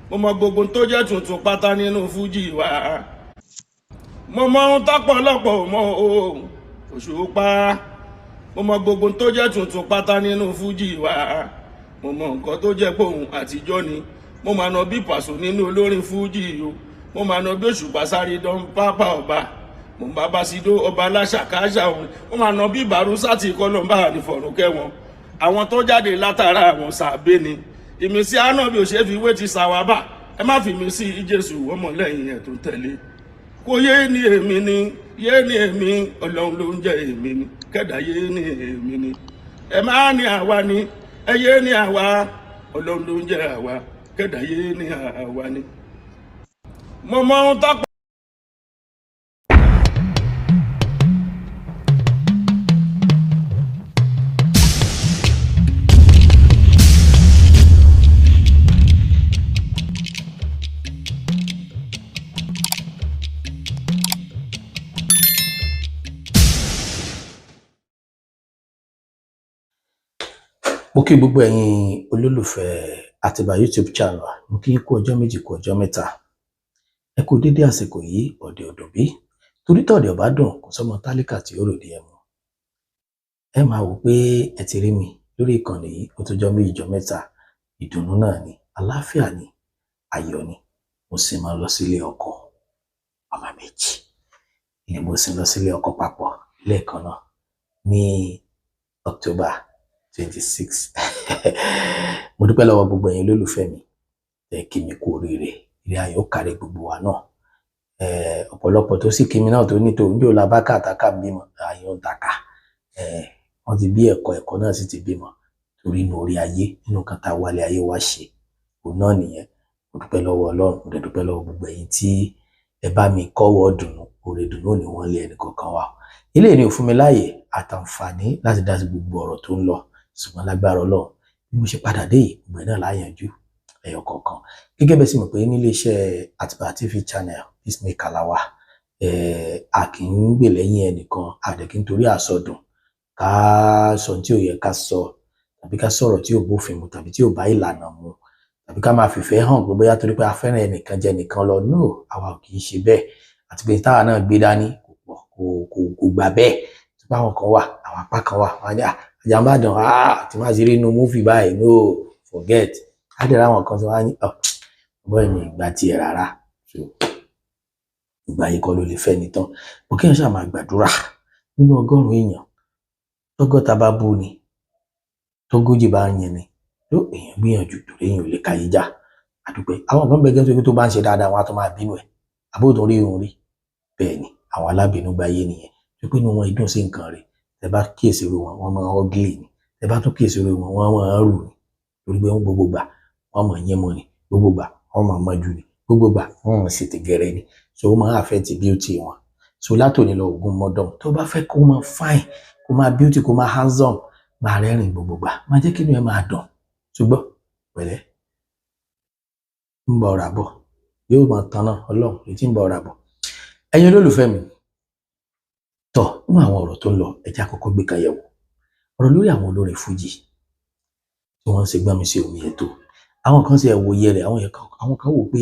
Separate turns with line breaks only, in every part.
mo mọ gbogbo tó jẹ́ tuntun pátá nínú fújì wa mo mọ ohun tọ́pọ̀lọpọ̀ mọ o Òṣùpá mo mọ gbogbo tó jẹ́ tuntun pátá nínú fújì wa mo mọ nǹkan tó jẹ́ pohùn àtijọ́ ni mo máa nà bí Pàṣọ nínú olórin fújì o mo máa nà bí Òṣùpá sáré dán pápá ọba mo bá bá sí dó ọba aláṣàkáṣà òun mo máa nà bí Bàrúsátì kọlọmbà àdìfọ̀rùnkẹ́ wọn àwọn tó jáde látara àwọn sàbẹ ni ìmísí ànábì ò ṣe fi wé ti sàwábà ẹ má fi mí sí Jésù ọmọlẹ́yìn ẹ̀ tó tẹ̀lé kò yé ni èmi ni yé ni èmi Ọlọ́run ló ń jẹ́ èmi ni kẹ́dà yé ni èmi ni ẹ má ní àwa ni ẹ yé ni àwa Ọlọ́run ló ń jẹ́ àwa kẹ́dà yé ni àwa ni. mo mọ ohun tó pọ̀.
Mo kí gbogbo ẹ̀yin olólùfẹ́ Àtìbà YouTube channel, mo kí kú ọjọ́ méjì kú ọjọ́ mẹ́ta. Ẹ kú dédé àsìkò yìí ọ̀dẹ̀ ọ̀dọ̀ bí. Torí tọ̀dẹ̀ ọ̀bá dùn kò sọ́mọ tálíkà tí ó ròde ẹmu. Ẹ máa wò pé ẹ ti rí mi lórí ìkànnì yìí ó tó jọ́ méjì jọ́ mẹ́ta. Ìdùnnú náà ni, àlàáfíà ni, ayọ̀ ni. Mo sì máa lọ sílé ọkọ ọmọ méjì. Ni mo sì lọ sílé ọkọ papọ̀ lẹ́ẹ̀kan náà ní October 26. Mo dúpẹ́ lọ́wọ́ gbogbo ẹ̀yin olólùfẹ́ mi tẹ́ kí mi kú oríire ilé ayọ̀ kárí gbogbo wa náà. Ọ̀pọ̀lọpọ̀ tó sì kí mi náà tó ní tó ń jò labákà àtàkà bímọ ayọ̀ ń tàkà. Wọ́n ti bí ẹ̀kọ́ náà sì ti bímọ torí inú orí ayé nínú kan tá wálé ayé wá ṣe òun náà nìyẹn. Mo dúpẹ́ lọ́wọ́ Ọlọ́run, mo dúpẹ́ lọ́wọ́ gbogbo ẹ̀yin tí ẹ bá mi kọ́wọ́ dùnú oore dùnú ni wọ́n lé ẹnì kọ̀ọ̀kan wa. Ilé ni ò fún mi láàyè àtàǹfààní láti dá sí gbogbo ọ̀rọ̀ tó ń lọ ṣùgbọ́n lágbára Ọlọ́run bí mo ṣe padà dé yìí gbogbo náà láyànjú ẹyọ kọ̀ọ̀kan gẹ́gẹ́ bẹ́ẹ̀ sì mọ̀ pé nílé iṣẹ́ Àtìbà TV channel peacemaker la wà. A kì í gbè lẹ́yìn ẹnìkan àdẹ̀kí nítorí àsọdùn ká sọ tí ò yẹ ká sọ tàbí ká sọ̀rọ̀ tí ò bófin mu tàbí tí ò bá ìlànà mu tàbí ká máa fìfẹ́ hàn pé bóyá torí pé a fẹ́ràn ẹnìkan jẹ nìkan lọ no àwa ò kì í ṣe bẹ́ẹ̀ àti pé táwa náà gbé dání kò gbà bẹ́ẹ̀ tí báwọn kan wà àwọn apá kan wà wọn á ní àjàmbádàn tí máa ṣe rí inú múfì báyìí no forget ádẹ́rẹ́ àwọn kan tí wọ́n á ní ọ̀bọ̀ ẹ̀mí ìgbà tiẹ̀ rárá ìgbà yìí kọ́ ló lè fẹ́ ni tán bó kí wọ́n ṣáà máa gbàdúrà nínú 100 èèyàn tọ́gọ́ta bá bú ni tógójì bá yẹn ni tó èèyàn gbìyànjú torí èèyàn ò lè káyé já àdúpẹ́ àwọn kan bẹ́ẹ̀ gẹ́gẹ́ tó bá ń ṣe dáadáa wọn á tó máa bínú ẹ̀ àbóòtú rí òun rí bẹ́ẹ̀ ni àwọn alábìínú gbáyé nìyẹn tó pé inú wọn ìdùn sí nǹkan rẹ̀ tẹ bá kíyèsí irú wọn wọn máa ugly ni tẹ bá tún kíyèsí irú wọn wọn máa rù ni torí pé gbogbo gbà wọn máa yẹn mọ ni gbogbo gbà wọn máa mọjú ni gbogbo gbà wọn máa ṣètè gẹrẹ ni so ó máa affect beauty wọn so látòní lọ ògùn mọdọm tó bá fẹ́ kó máa fine kó máa beauty kó máa handsome máa rẹ́rìn gbogbo gbà máa jẹ́ kí inú ẹ máa dùn ṣùgbọ́n pẹ̀lẹ́ ń bọ̀ ọ̀rà bọ̀ yóò máa tan náà Ọlọ́run èyí ń bọ̀ ọ̀rà bọ̀ ẹ̀yin olólùfẹ́ mi tọ̀ nínú àwọn ọ̀rọ̀ tó ń lọ ẹjẹ́ àkọ́kọ́ gbé kan yẹ̀wò ọ̀rọ̀ lórí àwọn olórin fújì tí wọ́n ń ṣe gbọ́n mi sí omi ètò àwọn kan sì ẹ̀wò yẹ rẹ̀ àwọn kan wò pé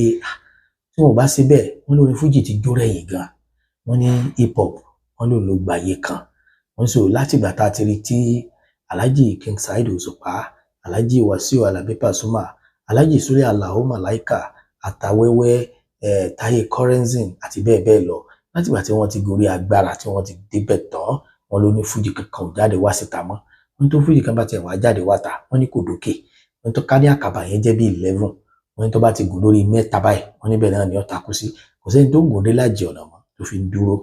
tí wọn ò bá ṣe bẹ́ẹ̀ wọ́n lórin fújì ti jó rẹ̀yìn gan wọ́n ní hip hop wọ́n ló lo gbàyè kan wọ́n sọ láti ìgbà tá a ti rí tí Alhaji King Saheed Osupa Alhaji Wasiu Alabi Pasuma Alhaji Sule Alao Malaika àtàwẹ́wẹ́ Taye Currency àti bẹ́ẹ̀ bẹ́ẹ̀ lọ láti ìgbà tí wọ́n ti gorí agbára tí wọ́n ti débẹ̀ tán wọ́n ló ní fújì kankan ò jáde wá síta mọ́ wọ́n tó fújì kan bá tiẹ̀ wá jáde wá ta wọ́n ní kò dókè wọ́n tó ká ní àkàbà yẹn jẹ́ bí 11 wọ́n ní tó bá ti gùn lórí 3 báyìí wọ́n níbẹ̀ náà ni ó takú sí kò sẹ́ni tó gùn dé lájì ọ̀nà mọ́ tó fi dúró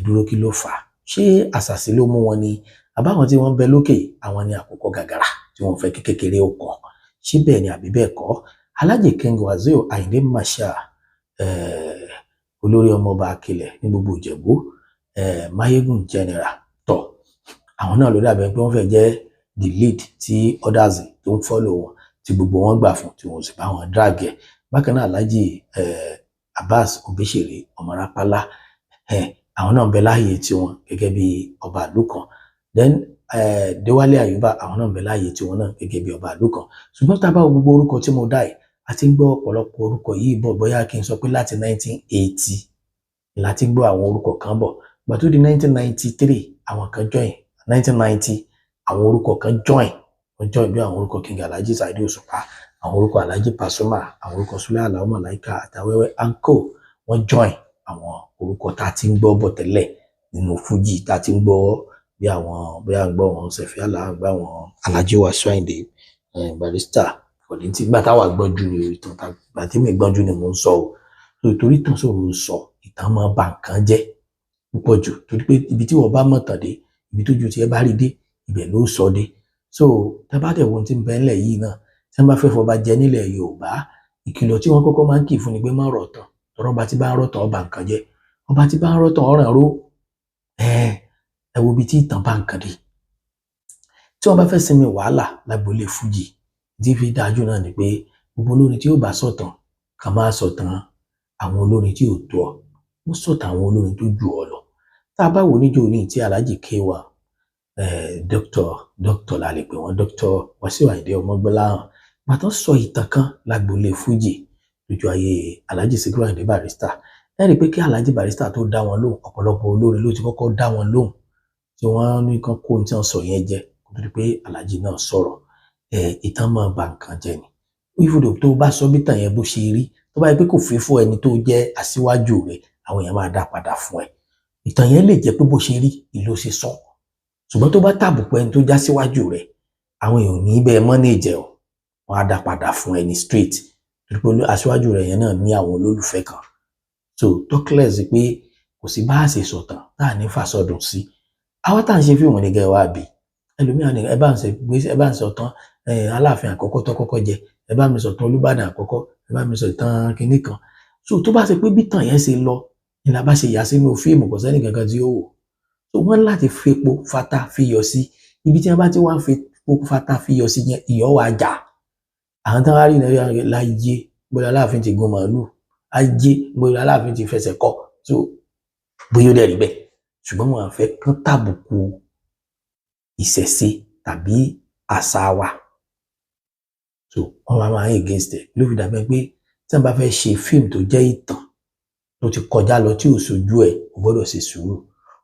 dúró kí ló fà á ṣé àṣàsí ló mú wọn ni àbáwọn tí wọ́n bẹ lókè àwọn ni àkókò gàgàrà tí wọ́n fẹ́ kí kékeré ó kọ́ ṣé bẹ́ẹ̀ ni àbí bẹ́ẹ̀ kọ́ Alhaji King Wasiu Ayinde Marshal olórí ọmọọba akilẹ̀ ní gbogbo Ìjẹ̀bú Mayegun General tọ̀ àwọn náà ló dàbẹ̀ pé wọ́n fẹ́ jẹ́ the lead tí others tó ń follow wọn tí gbogbo wọn gbà fún tí wọ́n sì bá wọn drag ẹ̀ bákan náà Alhaji Abbas Obesere ọmọ Rapala àwọn náà ń bẹ láàyè tiwọn gẹ́gẹ́ bí ọba ìlú kan then Déwálé Àyùbá àwọn náà ń bẹ láàyè tiwọn náà gẹ́gẹ́ bí ọba ìlú kan ṣùgbọ́n tá a bá gbogbo orúkọ tí mo dá yìí a ti ń gbọ́ ọ̀pọ̀lọpọ̀ orúkọ yìí bọ̀ bóyá kí n sọ pé láti 1980 la ti gbọ́ àwọn orúkọ kan bọ̀. Ìgbà tó di 1993 àwọn kan join, 1990 àwọn orúkọ kan join, wọ́n join bí àwọn orúkọ King Alhaji Saheed Osupa, àwọn orúkọ Alhaji Pasuma, àwọn orúkọ Sule Alao Malaika àtàwẹ́wẹ́ anko, wọ́n join àwọn orúkọ tá a ti ń gbọ́ bọ̀ tẹ́lẹ̀ nínú Fuji tá a ti ń gbọ́ bí àwọn bóyá ń gbọ́ wọn Sefi Ala, ń gbọ́ wọn Alhaji Wasiu Ayinde, Barrister Kollington. Ìgbà táwa gbọ́njú ni ìtàn ìgbà tí mi gbọ́njú ni mò ń sọ o. Torí ìtàn sọ̀rọ̀ sọ ìtàn máa ba nǹkan jẹ́ púpọ̀ jù torí pé ibi tí wọ́n bá mọ̀ tàn dé, ibi tójú tí ẹ bá rí dé, ibẹ̀ ló sọ dé. So tẹ́ bá tẹ̀ wọ́n tí ń bẹ ńlẹ̀ yìí náà, tí wọ́n bá fẹ́ fọba jẹ nílẹ̀ Yorùbá, ìkìlọ̀ tí wọ́n kọ́kọ́ máa ń kì fún ni pé má rọ̀ tán, tọ́rọ̀ ọba tí bá ń rọ̀ tán ọba nǹkan jẹ́, ọba tí bá ń rọ̀ tán ọ̀ràn ró. Ẹ wo ibi tí ìtàn bá nǹkan dé. Tí wọ́n bá fẹ́ sinmi wàhálà lágboolé Fuji, tí fi dájú náà ni pé gbogbo olórin tí ó bá sọ̀tàn ká máa sọ̀tàn àwọn olórin tí ò tó ọ, wọ́n sọ̀tàn àwọn olórin tó jù ọ lọ. Tá a bá wò níjó ní tí Alhaji K1, dókítà la lè pè wọ́n, dókítà Wasiu Ayinde Ọmọgbọ́láhàn, gbàtọ́ sọ ìtàn kan lágboolé Fuji lójú ayé Alhaji Sikiru Ayinde Barrister. Ẹ rí i pé kí Alhaji Barrister tó dá wọn lóhùn, ọ̀pọ̀lọpọ̀ olórin ló ti kọ́kọ́ dá wọn lóhùn tí wọ́n ní kán kó ohun tí wọ́n sọ yẹn jẹ nítorí pé Alhaji náà sọ̀rọ̀. Ìtàn máa ba nǹkan jẹ́ ni. Ìfúdò tó bá sọ bí tàn yẹn bó ṣe rí, tó bá yẹ pé kò fẹ́ fún ẹni tó jẹ́ aṣíwájú rẹ̀, àwọn èèyàn máa dá padà fún ẹ. Ìtàn yẹn lè jẹ́ pé bó ṣe rí ìlú ṣe sọ. Ṣùgbọ́n tó bá tàbùkù ẹni tó já síwájú rẹ̀, àwọn èèyàn ò ní bẹ́ẹ̀ mọ́nẹ́jẹ̀ ọ̀, wọ́n á dá padà fún ẹni straight. Torí pé aṣíwájú rẹ̀ yẹn náà ní àwọn olólùfẹ́ kan. So talkless pé kò sí bá a ṣe sọ̀tàn tá à ní fàsọdùn sí. Àwọn tá à ń ṣe fíìmù ní gẹ̀ wá bí. Ẹlòmíràn ni ẹ bá ń sọ̀tàn Aláàfin àkọ́kọ́ tó kọ́kọ́ jẹ, ẹ bá mi sọ̀tàn Olúbàdàn àkọ́kọ́, ẹ bá mi sọ̀tàn kinní kan. So tó bá ṣe pé bí tàn yẹn ṣe lọ ni la bá ṣe yà sínú fíìmù, kò sẹ́ni kankan tí ó wò. So wọ́n láti fepo fata fiyọ̀ sí. Ibi tí wọ́n bá ti wá ń fepo fata fiyọ̀ sí yẹn, ìyọ̀ wá jà. Àwọn tán wá rí náà láyé bóyá Aláàfin ti gun màálù, ayé bóyá Aláàfin ti fẹsẹ̀ kọ́. So bóyá ó dẹ̀ rí bẹ́ẹ̀. Ṣùgbọ́n wọn fẹ́ kán tàbùkù ìṣẹ̀ṣe tàbí àṣà wa. So wọ́n máa ń against ẹ̀. Ló fi dàbẹ́ pé tí wọ́n bá fẹ́ ṣe fíìmù tó jẹ́ ìtàn tó ti kọjá lọ tí ò sojú ẹ̀, o gbọ́dọ̀ ṣe sùúrù,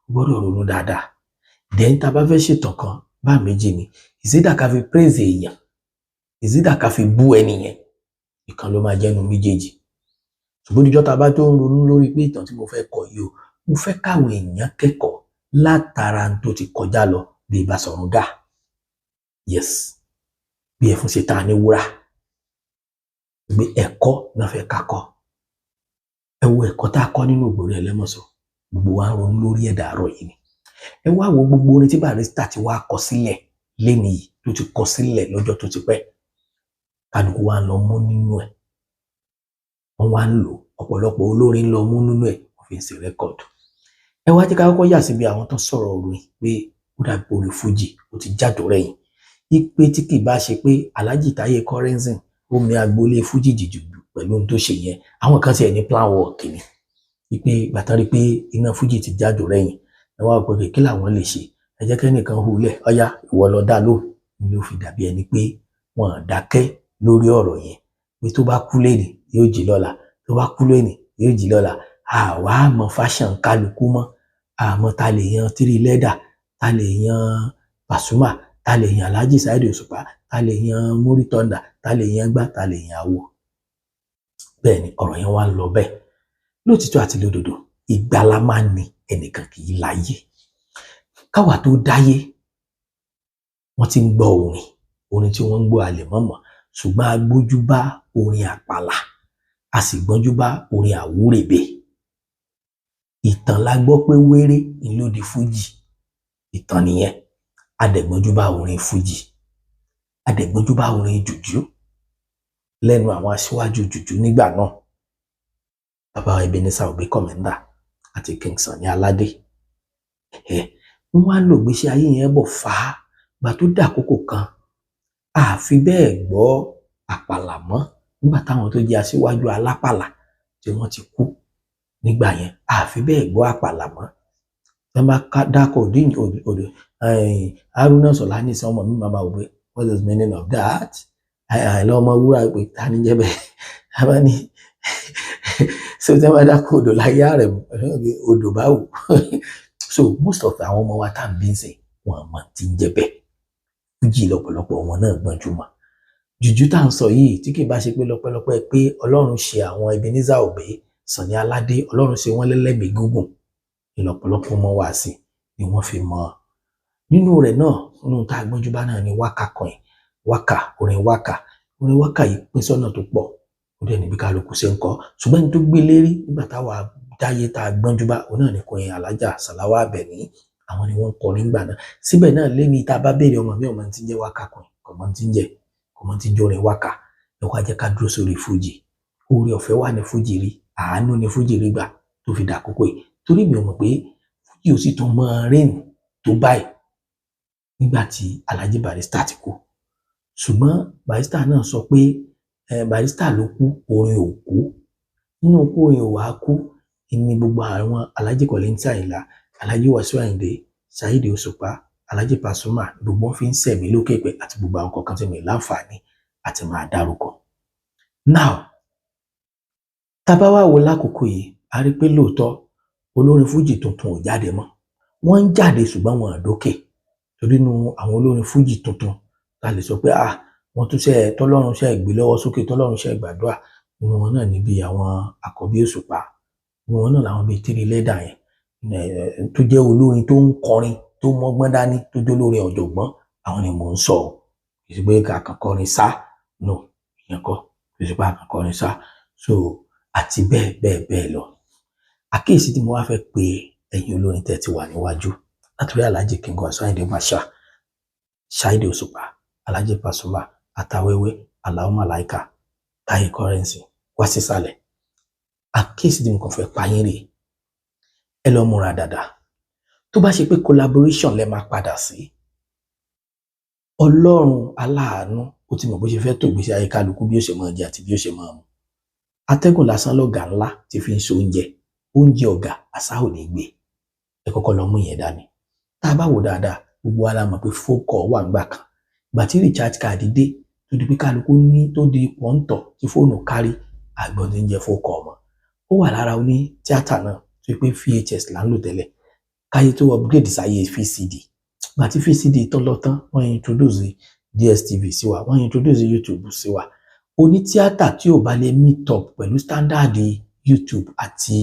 o gbọ́dọ̀ ronú dáadáa. Then tá a bá fẹ́ ṣètàn kan bá méjì ni, ìsídà ká fi praise èèyàn, ìsídà ká fi bú ẹni yẹn, ìkan ló máa jẹ́nu méjèèjì. Ṣùgbọ́n níjọ́ tá a bá tó ń ronú lórí pé ìtàn tí mo fẹ́ kọ yìí o, mo fẹ́ káwọn èèyàn kẹ́kọ̀ọ́ látara tó ti kọjá lọ bí Basọ̀run Gáà. Yes, bí ẹfun ṣe ta ní wúrà, gbé ẹ̀kọ́ náà fẹ́ ká kọ́. Ẹ wo ẹ̀kọ́ tá a kọ́ nínú Ògbórí Ẹlẹ́mọ̀ṣọ́, gbogbo wa ń ronú lórí ẹ̀dà àárọ̀ yìí ni. Ẹ wá wo gbogbo orin tí Barrister ti wá kọ sílẹ̀ lénìí yìí tó ti kọ sílẹ̀ lọ́jọ́ tó ti pẹ́, kálukú wa ń lọ mú nínú ẹ̀, wọ́n wá ń lò, ọ̀pọ̀lọpọ̀ olórin ń lọ mú nínú ẹ̀, wọ́n fi ń ṣe rẹ́kọ̀dù. Ẹ wá jẹ́ ká kọ́kọ́ yà síbi àwọn tó sọ̀rọ̀ orin pé ó dàbí orin Fuji ó ti jáde rẹ̀yìn. Ipe tí kì bá ṣe pé Alhaji Taye Currency ó mi agboolé Fuji jìjù pẹ̀lú ohun tó ṣe yẹn, àwọn kan tiẹ̀ ní plan work ni. Ipe gbàtàrí pé iná Fuji ti jáde rẹ̀yìn, ẹ wá pé kí làwọn lè ṣe, ẹ jẹ́ kẹ́nìkan hulẹ̀, ọ̀yá ìwọ lọ dá lóhùn. Ló fi dàbí ẹni pé wọ́n dákẹ́ lórí ọ̀rọ̀ yẹn, pé tó bá kú lẹ́nìí yóò jí lọ́la, tó bá kú lẹ́nìí yóò jí lọ́la. Àwa mọ̀ fashion kálukú mọ́, àmọ́ ta lè yan Three Leather, ta lè yan Pasuma, ta lè yan Alhaji Saheed Osupa, ta lè yan Muri Thunder, ta lè yan gbá, ta lè yan àwo. Bẹ́ẹ̀ ni ọ̀rọ̀ yẹn wá ń lọ bẹ́ẹ̀. Lótìtọ́ àti lódodo, ìgbàlá máa ń ní ẹnìkan kì í láyé. Káwa tó dáyé, wọ́n ti ń gbọ́ orin tí wọ́n ń gbọ́ alẹ̀ mọ́mọ́, ṣùgbọ́n a gbójú bá orin àpàlà, a sì gbọ́njú bá orin àwúrèbe. Ìtàn la gbọ́ pé wéré ìlú di Fuji, ìtàn nìyẹn. Adẹ̀gbọ́njú bá orin Fuji, adẹ̀gbọ́njú bá orin jùjú lẹ́nu àwọn aṣíwájú jùjú nígbà náà, bàbá Ebenezer Obey Commander àti King Sunny Aládé. Wọ́n wá lò gbèsè ayé yẹn bọ̀ fà á, gbà tó dà àkókò kan àfi bẹ́ẹ̀ gbọ́ àpàlà mọ́ nígbà táwọn tó jẹ́ aṣíwájú alápàlà tí wọ́n ti kú nígbà yẹn, àfi bẹ́ẹ̀ gbọ́ àpàlà mọ́. Wọ́n bá dákọ̀ òde Haruna Sọlá ní sọmọ mi máa wò pé what is the meaning of that? àìlọ́mọ wúrà pé ta ni jẹ́ bẹ́ẹ̀ a bá ní so tí wọ́n bá dákú odò láyé rẹ̀ odò báwò so most of àwọn ọmọ wa tá à ń bí ń sìn wọn mọ̀ tí ń jẹ́ bẹ́ẹ̀ fújì lọ́pọ̀lọpọ̀ wọn náà gbọ́njú mọ́ jùjú tá à ń sọ yìí tí kì í bá ṣe pé lọ́pẹ́lọpẹ́ pé Ọlọ́run ṣe àwọn Ebenezer Obey Sunny Aládé Ọlọ́run ṣe wọ́n lẹ́lẹ́mìí gígùn ìlọ́pọ̀lọpọ̀ ọmọ wa sí ni wọ́n fi mọ̀ nínú rẹ̀ náà nínú tá a gbọ́njú bá náà ni wákà kan yìí orin wákà yìí pín sọ́nà tó pọ̀ ó dẹ̀ níbi kálukú ṣe ń kọ ṣùgbọ́n ní tó gbé lérí nígbà táwa dáyé tá a gbọ́njú bá òun náà ní kọrin Alájà Sàláwà Àbẹ̀ní àwọn ni wọ́n ń kọrin nígbà náà síbẹ̀ náà lẹ́ni tá a bá béèrè ọmọ mi ọmọ tí ń jẹ́ wákà kan kò mọ tí ń jẹ́ kò mọ tí ń jórin wákà ẹ wá jẹ́ ká dúró sórí fújì oore ọ̀fẹ́ wà ní fújì rí àánú ní fújì rí gbà tó fi dàkókò yìí torí mi ò mọ̀ pé fújì ò sì tún mọ rẹ́ẹ̀nì tó báyìí nígbà tí Alhaji Barrister ti kú ṣùgbọ́n Barrister náà sọ pé Barrister ló kú orin ò kú nínú kú orin ò wá kú ní gbogbo àwọn Alhaji Kollington Àyìnlá Alhaji Wasiu Ayinde Saheed Osupa Alhaji Pasuma gbogbo fi ń sẹ̀mí lókè pẹ̀ àti gbogbo àwọn kọ̀ọ̀kan tí mi láǹfààní àti máa dárúkọ. Now tá bá wá wo lákòókò yìí a rí pé lóòótọ́ olórin fújì tuntun ò jáde mọ́ wọ́n ń jáde ṣùgbọ́n wọn àdókè torí inú àwọn olórin fújì tuntun ta lè sọ pé wọ́n tún ṣe tọ́lọ́run ṣe gbé lọ́wọ́ sókè tọ́lọ́run ṣe gbàdúrà nínú wọn náà níbi àwọn àkọ́bí Òṣùpá nínú wọn náà làwọn bíi Tírí Lẹ́dà yẹn tó jẹ́ olórin tó ń kọrin tó mọ́gbọ́n dání tó jẹ́ olórin ọ̀jọ̀gbọ́n àwọn ni mò ń sọ kì í ṣe pé kàkàn kọrin sá no ìyẹn kọ́ kì í ṣe pé kàkàn kọrin sá so àti bẹ́ẹ̀ lọ àkíyèsí tí mo wá fẹ́ pe ẹ̀yin olórin tẹ́ ti wà níwájú látòrí Alhaji King Wasiu Ayinde Marshal Saheed Òṣùpá Alhaji Pasuma Atawẹ́wẹ́ Alao Malaika Taye Currency wá sí Sile àkíyèsí tí mo kàn fẹ́ pa yín rèé ẹ lọ múra dáadáa tó bá ṣe pé collaboration lẹ máa padà sí Ọlọ́run aláàánú ó ti mọ̀ bó ṣe fẹ́ tó ìgbésí ayé kálukú bí ó ṣe máa jẹ àti bí ó ṣe máa mu atẹ́gùn lásán lọ́gà ńlá ti fi ń so oúnjẹ ọ̀gá àṣà ò ní gbé ẹ kọ́kọ́ lọ mú yẹn dání tá a bá wò dáadáa gbogbo wa la mọ̀ pé fókọ̀ wà ńgbà kan ìgbà tí recharge card dé tó di pé kálukú ní tó di pọ́ńtọ̀ tí fóònù kárí àgbọ̀n tí ń jẹ fókọ̀ ọmọ ó wà lára oní tíátà náà tó pé VHS là ń lò tẹ́lẹ̀ káyé tó upgrade sáyé VCD ìgbà tí VCD tán lọ tán wọ́n introduce DSTV sí wa wọ́n introduce YouTube sí wa oní tíátà tí ò bá lè meet up pẹ̀lú standard YouTube àti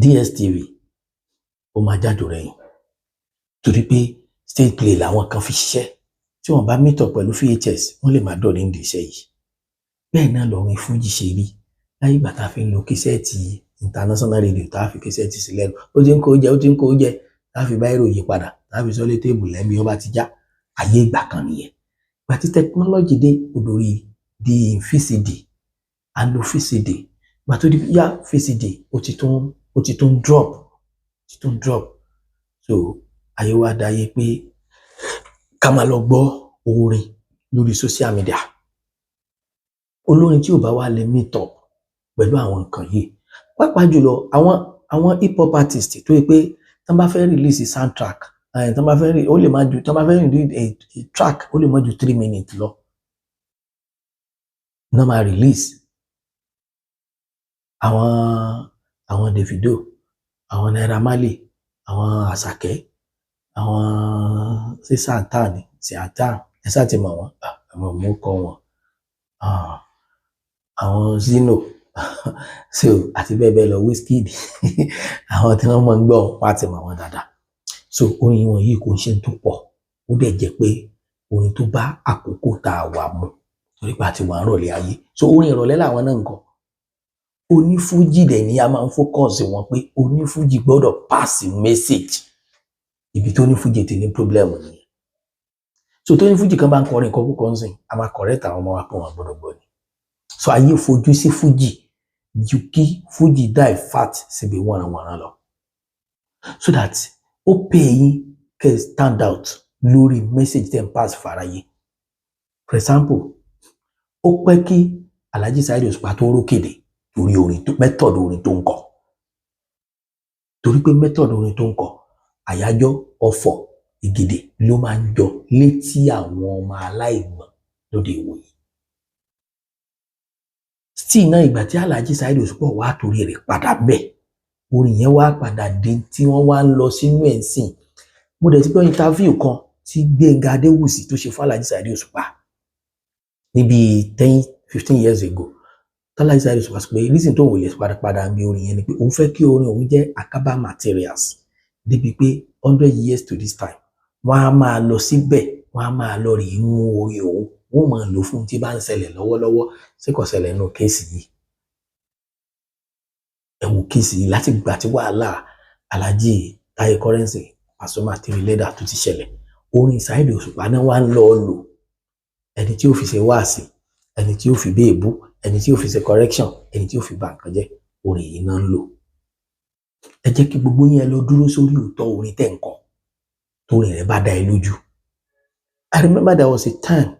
DSTV ó máa jáde rẹ̀yìn torí pé stage play làwọn kan fi ṣiṣẹ́ tí wọ́n bá meet up pẹ̀lú VHS wọ́n lè máa dọ̀rẹ́ ní iṣẹ́ yìí bẹ́ẹ̀ náà lọ́rin fújì ṣe rí láyé ìgbà tá a fi ń lo kíṣẹ́ẹ̀tì international radio tá a fi kíṣẹ́ẹ̀tì sílẹ̀ ó ti ń kó jẹ tá a fi bá èrò yí padà tá a fi sọ́lé téèbù lẹ́mí ọba ti já ayé ìgbà kan nìyẹn ìgbà tí technology dé odòrí di VCD a lo VCD ìgbà tó di yá VCD ó ti tún drop so ayé wa dáyé pé ká máa lọ gbọ́ orin lórí social media olórin tí ò bá wá lè meet up pẹ̀lú àwọn nǹkan yìí pàápàá jùlọ àwọn hip hop artist tó yẹ pé tán bá fẹ́ release soundtrack tán bá fẹ́ ó lè má ju tán bá fẹ́ release a track ó lè má ju 3 minutes lọ náà máa release àwọn Davido àwọn Naira Marley àwọn Àṣàkẹ́ àwọn sísàntàn ẹsà ti mọ̀ wọ́n àwọn ọmọkọ wọn àwọn Zino so àti bẹ́ẹ̀ lọ Wizkid àwọn tí wọ́n mọ̀ ń gbọ́ wọ́n ti mọ̀ wọ́n dáadáa so orin wọn yìí kò ń ṣe tó pọ̀ ó dẹ̀ jẹ́ pé orin tó bá àkókò tá a wà mu torí pé a ti wà ń rọ̀lẹ́ ayé so orin ìrọ̀lẹ́ làwọn náà ń kọ onífújì dẹ̀ ni a máa ń focus wọn pé onífújì gbọ́dọ̀ pass message ibi tó onífújì ti ní problem nìyẹn so tó onífújì kan bá ń kọrin kọ́kọ́ kan sìn a máa correct àwọn ọmọ wa pé wọn gbọ́dọ̀ gbọ́ ni so ayé fojú sí fújì ju kí fújì divert síbi wọ̀nranwọ̀nran lọ so that ó pè yín kẹ́ stand out lórí message ten pass faraye for example ó pẹ́ kí Alhaji Saheed Òṣùpá tó rókèdè torí method orin tó ń kọ torí pé method orin tó ń kọ àyájọ́ ọ̀fọ̀ ìgèdè ló máa ń jọ létí àwọn ọmọ aláìgbọ́n lóde ìwòyí. Still náà ìgbà tí Alhaji Saheed Osupa wá torí rẹ̀ padà bẹ́ẹ̀ orin yẹn wá padà dé tí wọ́n wá ń lọ sínú ẹ̀ sìn. Mo dẹ̀ ti gbọ́ interview kan tí Gbénga Adéwùsì tó ṣe fún Alhaji Saheed Osupa níbi 10-15 years ago. Alhaji Saheed Osupa sọ pé reason tó ń wòlé padà bí orin yẹn ni pé òun fẹ́ kí orin òun jẹ́ akaba materials débi pé 100 years to this time wọ́n á máa lọ síbẹ̀ wọ́n á máa lọ rí mú orin òun wọ́n máa lò fún tí bá ń ṣẹlẹ̀ lọ́wọ́lọ́wọ́ sí kò ṣẹlẹ̀ nínú kéèsì yìí. Ẹ wo kéèsì yìí láti gbà tí wàhálà Alhaji Taye Currency Pasuma TV leader tó ti ṣẹlẹ̀ orin Saheed Osupa náà wá ń lọ lò ẹni tí ó fi ṣe wáàsí ẹni tí ó fi béèbú ẹni tí ó fi ṣe correction ẹni tí ó fi bà nǹkan jẹ́ orin yìí náà ń lò. Ẹ jẹ́ kí gbogbo yẹn lọ dúró sórí òótọ́ orin tẹ̀ ń kọ torí rẹ̀ bá dá ẹ lójú. I remember there was a time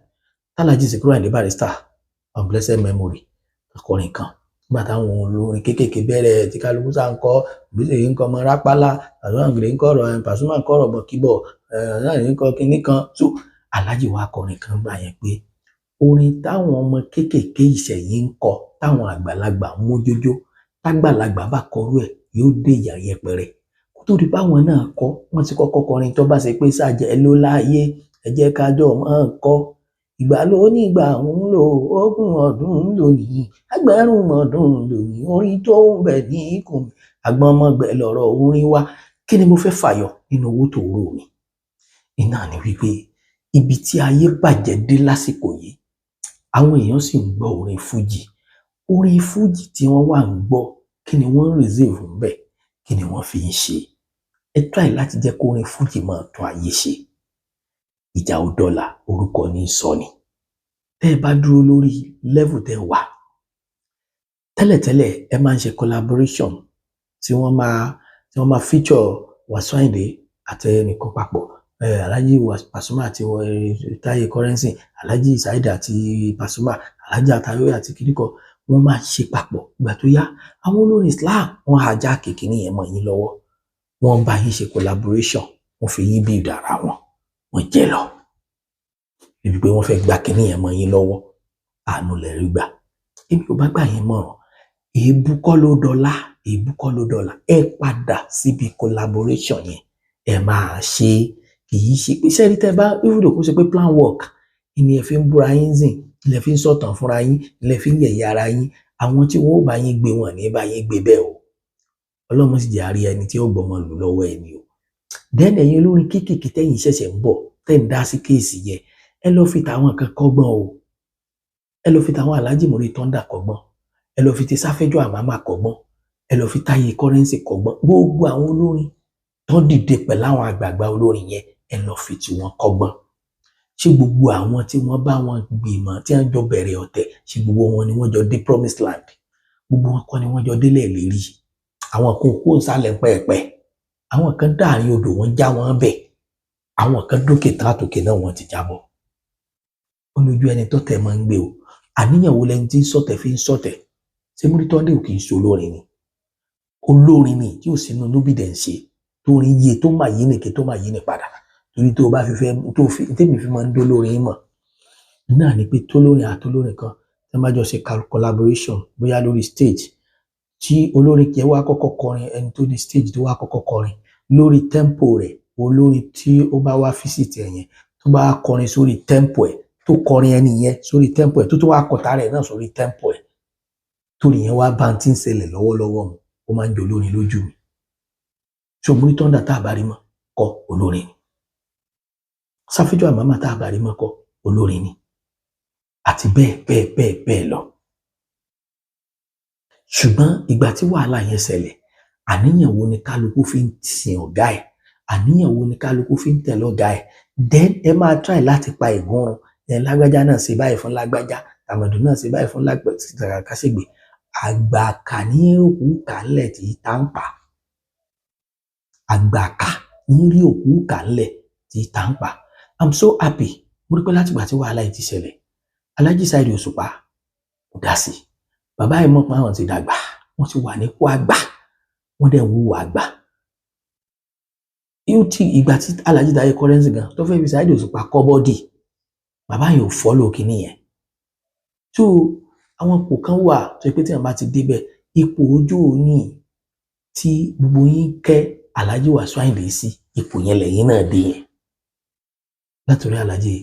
Alhaji Sikiru Ayinde Barrister of blessed memory akọrin kan nígbà táwọn olórin kéékèèké bẹ̀rẹ̀ tí kálukú sá ń kọ́ gbèsè ń kọ́ ọmọ rápálá àgbèrè ń kọ́rọ̀ Pasuma ń kọ́rọ̀ bọ̀ kíbọ̀ ń kọ́ kinní kan. So Alhaji wa akọrin kan gbà yẹn pé orin táwọn ọmọ kéékèèké ìṣẹ̀yìn ń kọ táwọn àgbàlagbà ń mójójó tágbàlagbà bá kọrú ẹ̀ yóò dé ìyà yẹpẹrẹ. Kó tó di báwọn náà kọ wọ́n ti kọ́kọ́ kọrin tó bá ṣe pé ṣàjẹ́ ló láyé ẹ jẹ́ kájọ máa ń kọ́ ìgbà ló ní ìgbà ń lò ogún ọdún ń lò ní ẹgbẹ̀rún ọdún ń lò ní orin tó ń bẹ ní ikùn àgbọ̀nmọ̀gbẹ̀ lọ̀rọ̀ orin wa. Kí ni mo fẹ́ fàyọ nínú owó tó rò mí? Iná ni wípé ibi tí ayé bàjẹ́ dé lásìkò yìí àwọn èèyàn sì ń gbọ́ orin fújì. Orin fújì tí wọ́n wà ń gbọ́ kí ni wọ́n ń reserve ń bẹ̀ kí ni wọ́n fi ń ṣe? Ẹ try láti jẹ́ kó orin fújì máa tún ayé ṣe. Ìjà ò dọ́là orúkọ ní sọ ni. Tẹ́ ẹ bá dúró lórí level tẹ́ wà tẹ́lẹ̀tẹ́lẹ̀ ẹ máa ń ṣe collaboration tí wọ́n máa feature Wasiu Ayinde àti ẹnìkan papọ̀ Alhaji Pasuma àti Taye Currency Alhaji Saheed àti Pasuma Alhaji Atayoye àti kìnìkan wọ́n máa ṣe papọ̀. Ìgbà tó yá àwọn olórin Islam wọ́n ajá kékeré yẹn mọ́ yín lọ́wọ́ wọ́n bá yín ṣe collaboration wọ́n fi yín bí ìdára wọ́n jẹ́ lọ ibi pé wọ́n fẹ́ gba kíní yẹn mọ́ yín lọ́wọ́ àánú lẹ rí gbà. Èmi ò bá gbà yín mọ̀ràn èébú kọ́ ló dọ́là ẹ padà síbi collaboration yẹn ẹ máa ṣe kì í ṣe pé sẹ́rí tẹ́ bá ìwúrò kó ṣe pé plan work ìní ẹ fi ń búra yín zìn ilẹ̀ fi ń sọ̀tàn fúnra yín ilẹ̀ fi ń yẹ̀yẹ́ ara yín àwọn tí wọ́n ó bá yín gbé wọn ní bá yín gbé bẹ́ẹ̀ o ọlọ́mọ sì jẹ́ àrí ẹni tí ó gbọ́mọ lù lọ́wọ́ ẹni o. Then ẹ̀yin olórin kéékèèké tẹ́yìn ṣẹ̀ṣẹ̀ ń bọ̀ tẹ́ ń dá sí kéèsì yẹn ẹ lọ fi tàwọn kan kọ́gbọ́n o ẹ lọ fi tàwọn Alhaji Muri Thunder kọ́gbọ́n ẹ lọ fi ti Sáfẹ́jọ́ Àmàmà kọ́gbọ́n ẹ lọ fi Taye Currency kọ́gbọ́n gbogbo àwọn olórin tó dìde pẹ̀lú àwọn àgbààgbà olórin yẹn ẹ lọ fi tí wọ́n kọ́gbọ́n. Ṣé gbogbo àwọn tí wọ́n bá wọn gbìmọ̀ tí wọ́n jọ bẹ̀rẹ̀ ọ̀tẹ̀ ṣé gbogbo wọn ni wọ́n jọ dé promised land gbogbo wọn kọ́ ni wọ́n jọ délẹ̀ lérí àwọn kan kó sálẹ̀ pẹ́ẹ̀pẹ́ àwọn kan dáàrin odò wọn já wọn bẹ̀ àwọn kan dókè tán àtòkè náà wọ́n ti jábọ̀. Olójú ẹni tó tẹ̀ máa ń gbé o àníyàn wo lẹni tí ń sọ̀tẹ̀ fi ń sọ̀tẹ̀ ṣé Muri Thunder ò kì í ṣe olórin ni olórin ni tí ò sínú lóbìdẹ̀ ń ṣe torí iye tó máa yí nìke tó máa yí ní padà torí tó bá fi fẹ́ tó fi tèmi fi máa ń dólórin mọ̀ náà ni pé tólórin àtolórin kan tí wọ́n bá jọ ṣe collaboration bóyá lórí stage tí olórin kìí wá kọ́kọ́ kọrin ẹni tó di stage tó wá kọ́kọ́ kọrin lórí tempo rẹ̀ olórin tí ó bá wá fíṣítì ẹ̀yẹn tó bá kọrin sórí tempo ẹ̀ tó kọrin ẹni yẹn sórí tempo ẹ̀ tó wá kọ̀tà rẹ̀ náà sórí tempo ẹ̀ torí yẹn wá bá ń tí ń ṣẹlẹ̀ lọ́wọ́lọ́wọ́ mu ó máa ń jẹ olórin lójú mi. So Muri Thunder tá a bá rí mọ́ kọ́ olórin ni Sáfẹ́jọ́ Àmàmà tá a bá rí mọ́ kọ́ olórin ni àti bẹ́ẹ̀ lọ. Ṣùgbọ́n ìgbà tí wàhálà yẹn ṣẹlẹ̀ àníyàn wo ni kálukú fi ń sin ọ̀gá ẹ̀ àníyàn wo ni kálukú fi ń tẹ̀lé ọ̀gá ẹ̀ then ẹ máa try láti pa ìgúnrun lágbájá náà ṣe báyìí fún lágbájá tàmọ̀dù náà ṣe báyìí fún Kàṣègbè àgbàkà ní òkú kàálẹ̀ tí tá ń pa àgbàkà ní rí òkú kàálẹ̀ tí tá ń pa. I'm so happy mo rí pé látìgbà tí wàhálà yìí ti ṣẹlẹ̀ Alhaji Saheed Osupa kò dá sí bàbá ẹ̀ mọ̀ pé àwọn ti dàgbà wọ́n ti wà nípò àgbà wọ́n dẹ̀ wúwo àgbà yóò tí ìgbà tí Alhaji Taye Currency gan tó fẹ́ fi Saheed Òṣùpá kọ́ bọ́dì bàbá yẹn ò follow kìíní yẹn. So àwọn ipò kan wà tó pé tí wọn bá ti débẹ̀ ipò ojú òní tí gbogbo yín kẹ́ Alhaji Wasiu Ayinde sí ipò yẹn lẹ́yìn náà dé yẹn látòrí Alhaji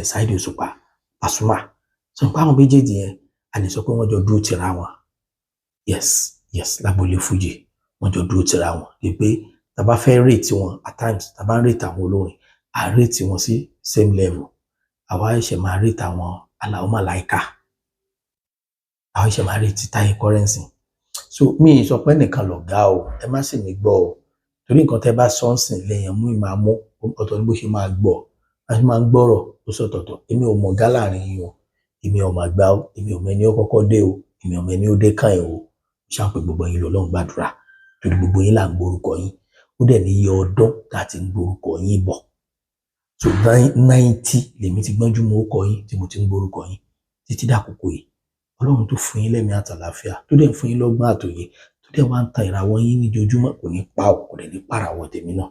Saheed Òṣùpá Pasuma sọ pé àwọn méjèèjì yẹn a lè sọ pé wọ́n jọ dúró tira wọn yes lágboolé fújì wọ́n jọ dúró tira wọn di pé tá bá fẹ́ rate wọn at times tá bá ń rate àwọn olórin a rate wọn sí same level àwa ẹ̀ṣẹ̀ máa rate àwọn Alao Malaika àwọn ẹ̀ṣẹ̀ máa rate Taye Currency. So mi sọ pé nìkan lọ̀gá o ẹ má sì mí gbọ́ o torí nǹkan tẹ́ bá sọ ń sìn lẹ́yìn mú ìmọ̀ àmú ọ̀tọ̀ ní bó ṣe máa gbọ́ a ṣe máa ń gbọ́rọ̀ ó sọ̀tọ̀tọ̀ èmi ò mọ̀ ọ̀gá láàrin yín o èmi ò máa gbá o èmi ò mẹ́ni ó kọ́kọ́ dé o èmi ò mẹ́ni ó dé kàn ẹ̀ o ṣàpè gbogbo yín lọ́lọ́run gbàdúrà torí gbogbo yín là ń gborúkọ yín ó dẹ̀ ní iye ọdún láti ń gborúkọ yín bọ̀ so 90 lèmi ti gbọ́njú mọ́ orúkọ yín tí mo ti ń gborúkọ yín títí dàkókò yìí Ọlọ́run tó fún yín lẹ́mìí àtàlàáfíà tó dẹ̀ fún yín lọ́gbọ́n àtòyé tó dẹ̀ wá ń ta ìràwọ̀ yín níjojúmọ́ kò ní pa ò kò dẹ̀ ní pàràwọ̀ tèmi náà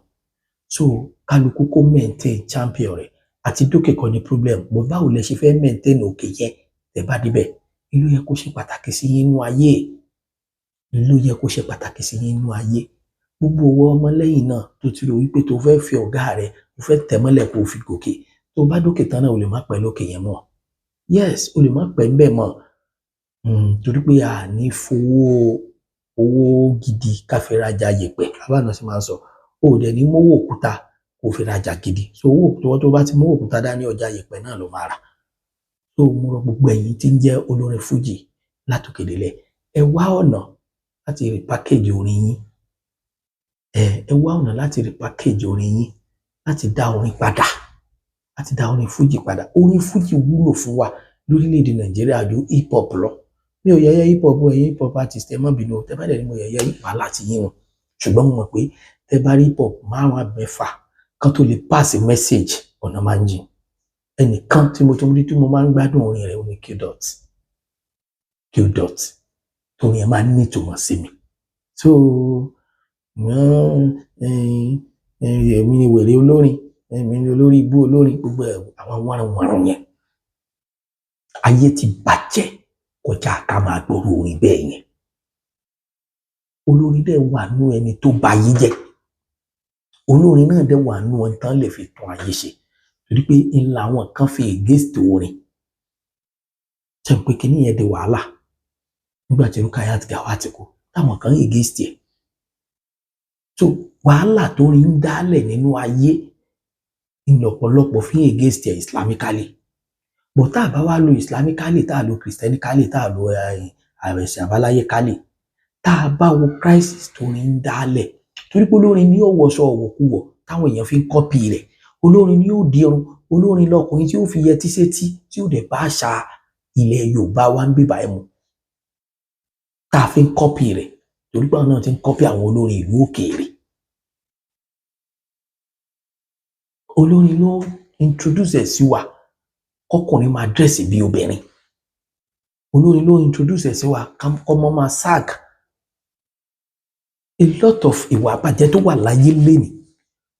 so kálukú kó maintain champion rẹ̀ àti dókè kan ní problem bó báwo lẹ ṣe fẹ́ maintain òkè yẹn tẹ bá débẹ̀ ìlú yẹ kó ṣe pàtàkì sí yín nínú ayé ìlú yẹ kó ṣe pàtàkì sí yín nínú ayé gbogbo owó ọmọlẹ́yìn náà tó ti rò wípé tó fẹ́ fi ọ̀gá rẹ̀ tó fẹ́ tẹ̀mọ́lẹ̀ kó fi gòkè tó bá dókè tán náà o lè má pẹ́ lókè yẹn mọ́ yes o lè má pẹ́ ń bẹ̀ mọ́ torí pé a ní owó gidi káfíńrajà yẹ̀pẹ̀ abáná sì máa ń sọ o ò dẹ̀ ní mówó òkúta kó fi rajà gidi so owó tó bá ti mówó òkúta dání ọjà yẹ̀pẹ̀ náà ló máa rà so mo rọ gbogbo ẹ̀yin tí ń jẹ́ olórin fújì látòkèdélẹ̀ ẹ wá ọ̀nà láti repackage orin yín ẹ wá ọ̀nà láti repackage orin yín láti dá orin padà láti dá orin fújì padà orin fújì wúlò fún wa lórílẹ̀‐èdè Nàìjíríà ju hip hop lọ mi ò yẹ̀yẹ́ hip hop ẹ̀yin hip hop artist ẹ má bínú tẹ́ bá dẹ̀ ní mo yẹ̀yẹ́ hip hop láti yín wọn ṣùgbọ́n mo mọ̀ pé tẹ́ bá rí hip hop márùn àbẹ́fà kan tó lè pass message ọ̀nà máa ń jìn ẹnìkan tí mo tún rí tí mo máa ń gbádùn orin rẹ̀ ó ní Qdot torí ẹ máa ń ní ìtumọ̀ sí mi so èmi ni wèrè olórin èmi ni olórí ibú olórin gbogbo àwọn wọ́nrọ̀wọ́nrọ̀ yẹn ayé ti bàjẹ́ kọjá ká máa gbọ́rọ̀ orin bẹ́ẹ̀ yẹn olórin dẹ̀ wà nú ẹni tó bà ayé jẹ́ olórin náà dẹ̀ wà nú ẹni tán lè fi tún ayé ṣe torí pé ńlá àwọn kan fi against orin ṣe pé kíní yẹn di wàhálà nígbà tí Rukayat Gawat kú táwọn kan against ẹ̀ so wàhálà tó rí ń dálẹ̀ nínú ayé ìlọ̀pọ̀lọpọ̀ fi against ẹ̀ islamically but tá a bá wá lo islamically tá a lo christianically tá a lo àrẹ̀sìn àbáláyé kálí tá a bá wo crisis tó rí ń dálẹ̀ torí pé olórin ni yóò wọṣọ ọ̀wọ̀kúwọ̀ táwọn èèyàn fi ń kọ́pì rẹ̀ olórin ni yóò dirun olórin lọkùnrin tí ó fi yẹtí sétí tí ó dẹ̀ bá àṣà ilẹ̀ Yorùbá wa ń bíbá ẹ̀ mu tá a fi ń kọ́pì rẹ̀ torí pé àwọn náà ti ń kọ́pì àwọn olórin ìlú òkèèrè olórin ló introduce ẹ̀ sí wa kọkùnrin máa dírẹ̀sì bí obìnrin olórin ló introduce ẹ̀ sí wa kọ́mọ máa sag a lot of ìwà àbàjẹ́ tó wà láyé lénìí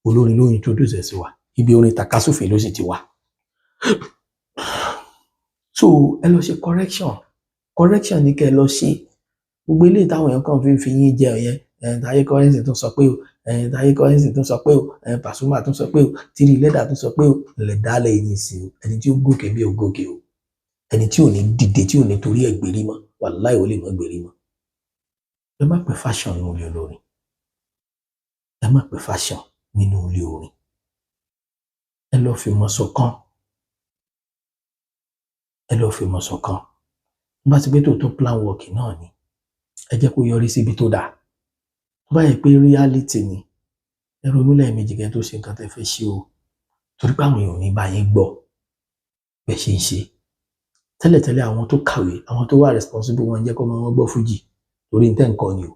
olórin ló introduce ẹ̀ sí wa ibi orin takasúfè ló sì ti wà so ẹ lọ ṣe correction ní kẹ́ ẹ lọ ṣe gbogbo eléyìí táwọn èèyàn kàn fi yín jẹ ọ̀yẹ́ Taye Currency tún sọ pé o Taye Currency tún sọ pé o Pasuma tún sọ pé o Tiri Lẹ́dà tún sọ pé o lè dálẹ̀ ẹni sí o ẹni tí ó gòkè bí ó gòkè o ẹni tí ò ní dìde tí ò ní torí ẹ̀ gbèrí mọ́ wàláhì ó lè mọ́ gbèrí mọ́ ẹ má pè fashion nínú ilé olórin ẹ má pè fashion nínú ilé orin ẹ lọ fi mọ̀ ṣọ̀kan bá ti pé tòótọ́ plan work náà ni ẹ jẹ́ kó yọrí síbi tó dáa tó bá yẹ pé reality ni ẹ ronú lẹ́ẹ̀mejì kẹ́ tó ṣe nǹkan tẹ́ fẹ́ ṣe o torí pé àwọn èèyàn ò ní bá yín gbọ́ bẹ́ẹ̀ ṣe ń ṣe tẹ́lẹ̀tẹ́lẹ̀ àwọn tó kàwé àwọn tó wà responsible wọn jẹ́ kó máa wọ́n gbọ́ fújì torí ní tẹ́ǹkan ni o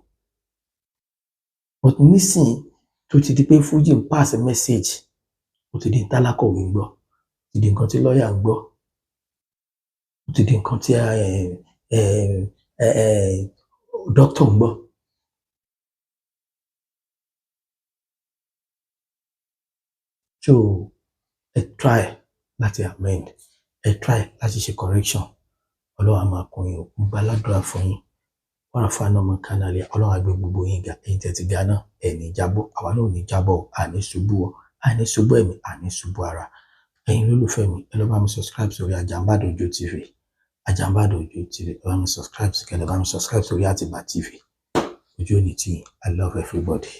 but nísìnyí tó ti di pé fújì ń pass message ó ti di tálákọ̀wé ń gbọ́ ó ti di nǹkan tí lọ́ọ̀yà ń gbọ́ ó ti di nǹkan tí dókítà ń gbọ́ so ẹ try láti amend, ẹ try láti ṣe correction. Ọlọ́run á máa kún yín o, mo gba aládùúrà fún yín. Wọ́n á fáná ọmọ kánálì, Ọlọ́run á gbé gbogbo yín ga, ẹ̀yin tẹ́ ti ga náà, ẹ̀ ní jábọ́, àwa náà ò ní jábọ́, àní ṣubú o, àní ṣubú ẹ̀mí, àní ṣubú ara. Ẹ̀yin olólùfẹ́ mi, ẹ lọ bá mi subscribe sórí Àjànbàdàn Òjó TV. Àjànbàdàn Òjó TV, ẹ bá mi subscribe sí, kẹ́ lọ bá mi subscribe sórí Àtìbà TV. Ojú ò ní tì yín. I love everybody.